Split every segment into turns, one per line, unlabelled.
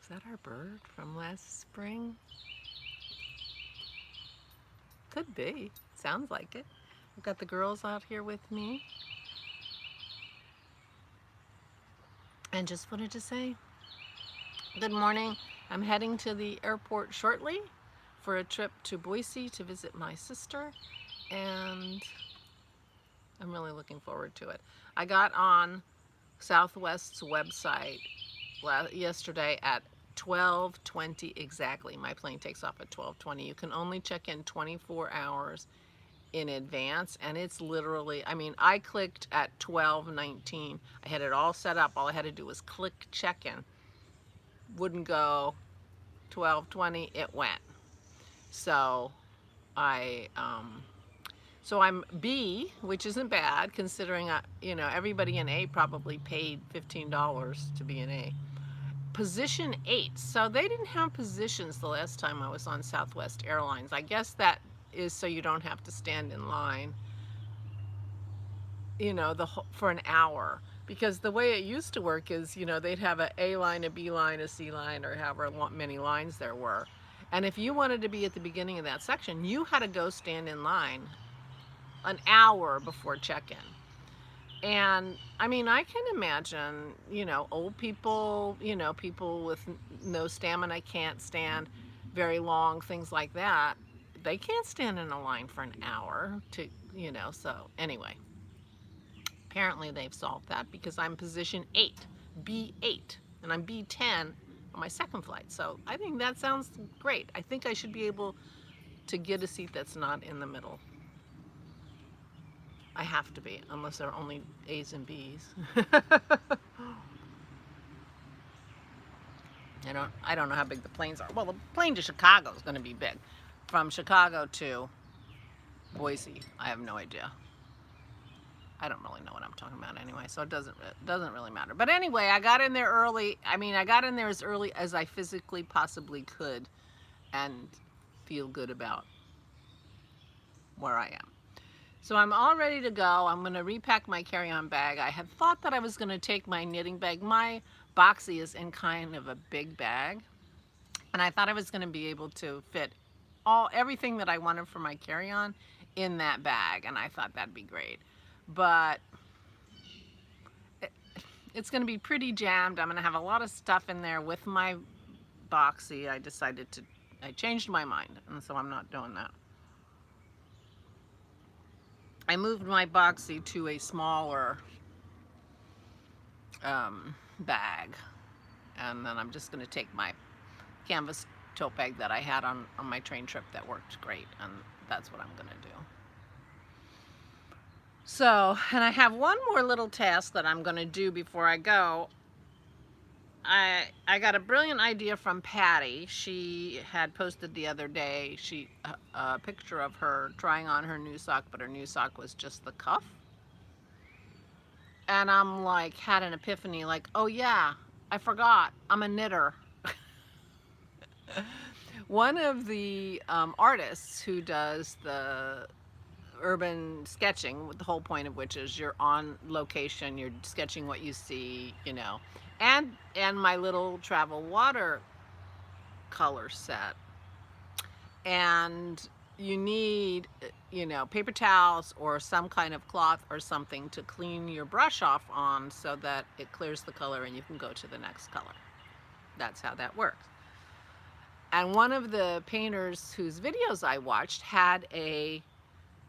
Is that our bird from last spring? Could be. Sounds like it. I've got the girls out here with me. And just wanted to say good morning. I'm heading to the airport shortly for a trip to Boise to visit my sister, and I'm really looking forward to it. I got on Southwest's website yesterday at 12:20 exactly. My plane takes off at 12:20. You can only check in 24 hours in advance, and it's literally, I mean, I clicked at 12:19. I had it all set up. All I had to do was click check-in. Wouldn't go. 12:20 it went. So I so I'm B, which isn't bad considering you know, everybody in A probably paid $15 to be in A. Position 8. So they didn't have positions the last time I was on Southwest Airlines. I guess that is so you don't have to stand in line, you know, for an hour. Because the way it used to work is, you know, they'd have a A line, a B line, a C line, or however many lines there were. And if you wanted to be at the beginning of that section, you had to go stand in line an hour before check-in. And I mean, I can imagine, you know, old people, you know, people with no stamina, can't stand very long, things like that. They can't stand in a line for an hour to, you know, so anyway. Apparently they've solved that because I'm position 8, B8, and I'm B10 on my second flight. So I think that sounds great. I think I should be able to get a seat that's not in the middle. I have to be, unless there are only A's and B's. I don't know how big the planes are. Well, the plane to Chicago is going to be big. From Chicago to Boise, I have no idea. I don't really know what I'm talking about anyway, so it doesn't really matter. But anyway, I got in there early. I mean, I got in there as early as I physically possibly could and feel good about where I am. So I'm all ready to go. I'm going to repack my carry-on bag. I had thought that I was going to take my knitting bag. My boxy is in kind of a big bag, and I thought I was going to be able to fit everything that I wanted for my carry-on in that bag, and I thought that'd be great. But it's going to be pretty jammed. I'm going to have a lot of stuff in there with my boxy. I changed my mind, and so I'm not doing that. I moved my boxy to a smaller bag, and then I'm just going to take my canvas tote bag that I had on my train trip that worked great, and that's what I'm going to do. So, and I have one more little task that I'm going to do before I go. I got a brilliant idea from Patty. She had posted the other day a picture of her trying on her new sock, but her new sock was just the cuff. And I'm like, had an epiphany, like, oh yeah, I forgot, I'm a knitter. One of the artists who does the urban sketching, the whole point of which is you're on location, you're sketching what you see, you know, and my little travel water color set. And you need, you know, paper towels or some kind of cloth or something to clean your brush off on so that it clears the color and you can go to the next color. That's how that works. And one of the painters whose videos I watched had a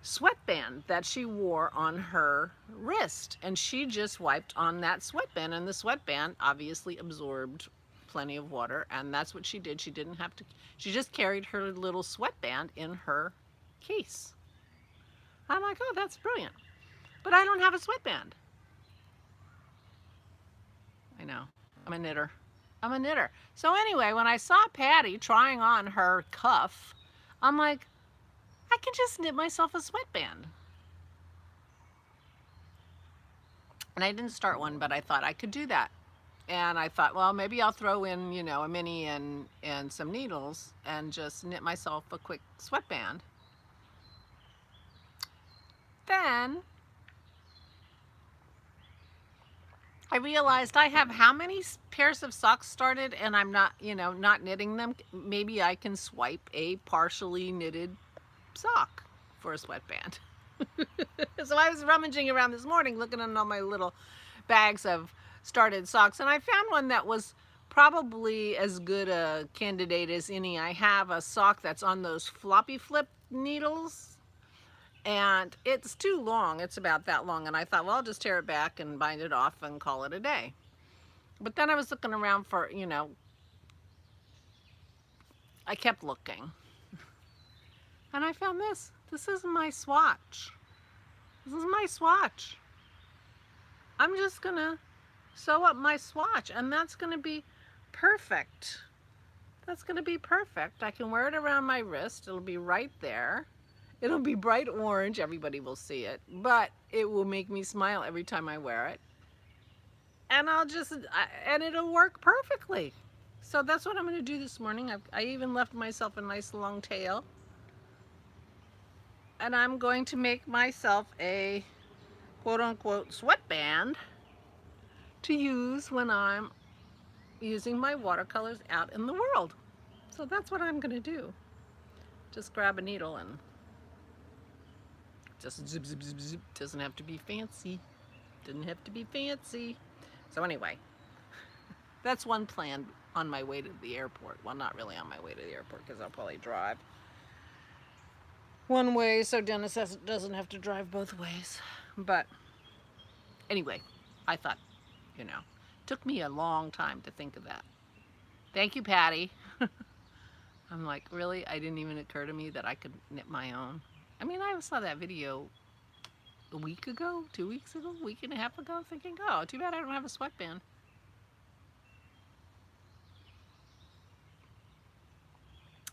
sweatband that she wore on her wrist, and she just wiped on that sweatband, and the sweatband obviously absorbed plenty of water, and that's what she did. She didn't have to, she just carried her little sweatband in her case. I'm like, oh, that's brilliant. But I don't have a sweatband. I know, I'm a knitter. I'm a knitter. So anyway, when I saw Patty trying on her cuff, I'm like, I can just knit myself a sweatband. And I didn't start one, but I thought I could do that. And I thought, well, maybe I'll throw in, you know, a mini and some needles and just knit myself a quick sweatband. Then I realized I have how many pairs of socks started and I'm not, not knitting them. Maybe I can swipe a partially knitted sock for a sweatband. So I was rummaging around this morning looking in all my little bags of started socks, and I found one that was probably as good a candidate as any. I have a sock that's on those floppy flip needles, and it's too long. It's about that long, and I thought, well, I'll just tear it back and bind it off and call it a day. But then I was looking around for, I kept looking, and I found this. This is my swatch. This is my swatch. I'm just gonna sew up my swatch, and that's gonna be perfect. That's gonna be perfect. I can wear it around my wrist. It'll be right there. It'll be bright orange. Everybody will see it, but it will make me smile every time I wear it. And and it'll work perfectly. So that's what I'm gonna do this morning. I even left myself a nice long tail. And I'm going to make myself a quote-unquote sweatband to use when I'm using my watercolors out in the world. So that's what I'm gonna do. Just grab a needle and just zip, zip, zip, zip. Doesn't have to be fancy. Didn't have to be fancy. So anyway, that's one plan on my way to the airport. Well, not really on my way to the airport because I'll probably drive one way so Dennis doesn't have to drive both ways. But anyway, I thought, took me a long time to think of that. Thank you, Patty. I'm like, really? I didn't even occur to me that I could knit my own. I mean, I saw that video a week ago, 2 weeks ago, a week and a half ago, thinking, oh, too bad I don't have a sweatband.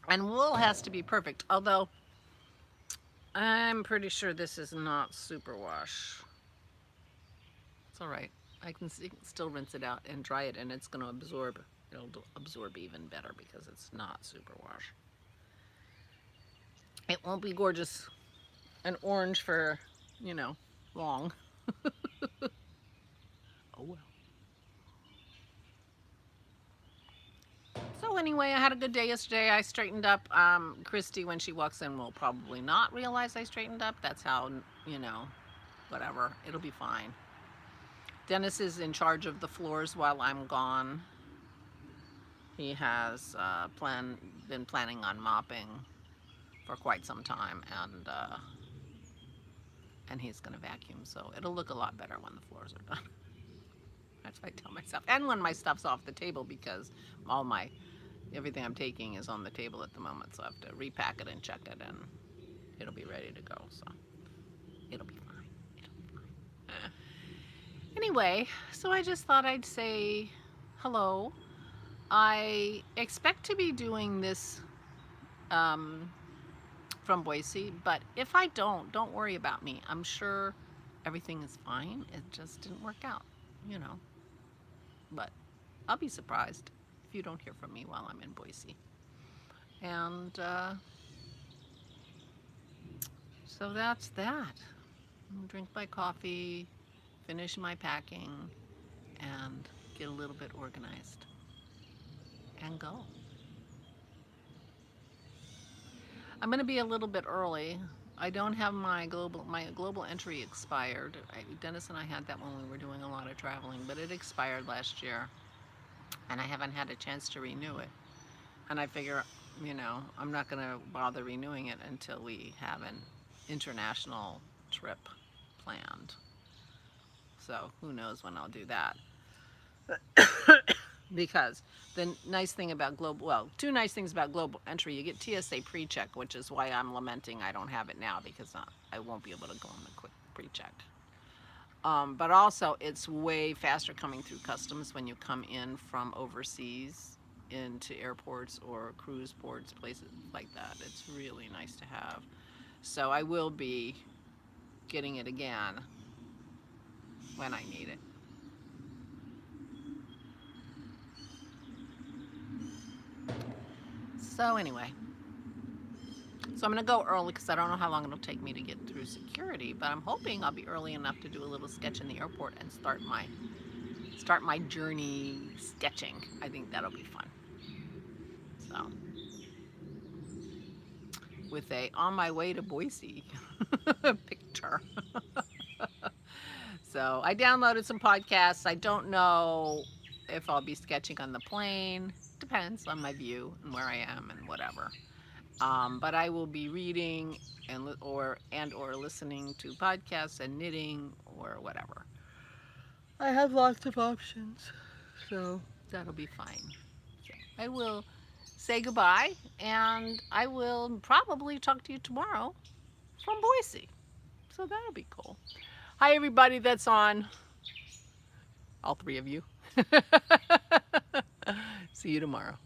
And wool has to be perfect, although I'm pretty sure this is not superwash. It's all right. I can still rinse it out and dry it, and it's going to absorb. It'll absorb even better because it's not superwash. It won't be gorgeous and orange for, long. Oh well. So anyway, I had a good day yesterday. I straightened up. Christy, when she walks in, will probably not realize I straightened up. That's how, whatever. It'll be fine. Dennis is in charge of the floors while I'm gone. He has been planning on mopping for quite some time, and he's going to vacuum, so it'll look a lot better when the floors are done. That's what I tell myself. And when my stuff's off the table, because everything I'm taking is on the table at the moment, so I have to repack it and check it, and it'll be ready to go, so it'll be fine. Anyway, so I just thought I'd say hello. I expect to be doing this from Boise, but if I don't worry about me. I'm sure everything is fine. It just didn't work out, But I'll be surprised if you don't hear from me while I'm in Boise. And so that's that. I'm gonna drink my coffee, finish my packing, and get a little bit organized and go. I'm going to be a little bit early. I don't have my global entry expired. Dennis and I had that when we were doing a lot of traveling, but it expired last year, and I haven't had a chance to renew it. And I figure, I'm not going to bother renewing it until we have an international trip planned. So who knows when I'll do that. Because the nice thing about two nice things about global entry: you get TSA pre-check, which is why I'm lamenting I don't have it now, because I won't be able to go on the quick pre-check. But also, it's way faster coming through customs when you come in from overseas into airports or cruise ports, places like that. It's really nice to have. So I will be getting it again when I need it. So anyway, so I'm going to go early because I don't know how long it'll take me to get through security, but I'm hoping I'll be early enough to do a little sketch in the airport and start my start my journey sketching. I think that'll be fun. So, with a on my way to Boise picture. So I downloaded some podcasts. I don't know if I'll be sketching on the plane. Depends on my view and where I am and whatever. But I will be reading or listening to podcasts and knitting or whatever. I have lots of options, so that'll be fine. So I will say goodbye, and I will probably talk to you tomorrow from Boise. So that'll be cool. Hi, everybody that's on. All three of you. See you tomorrow.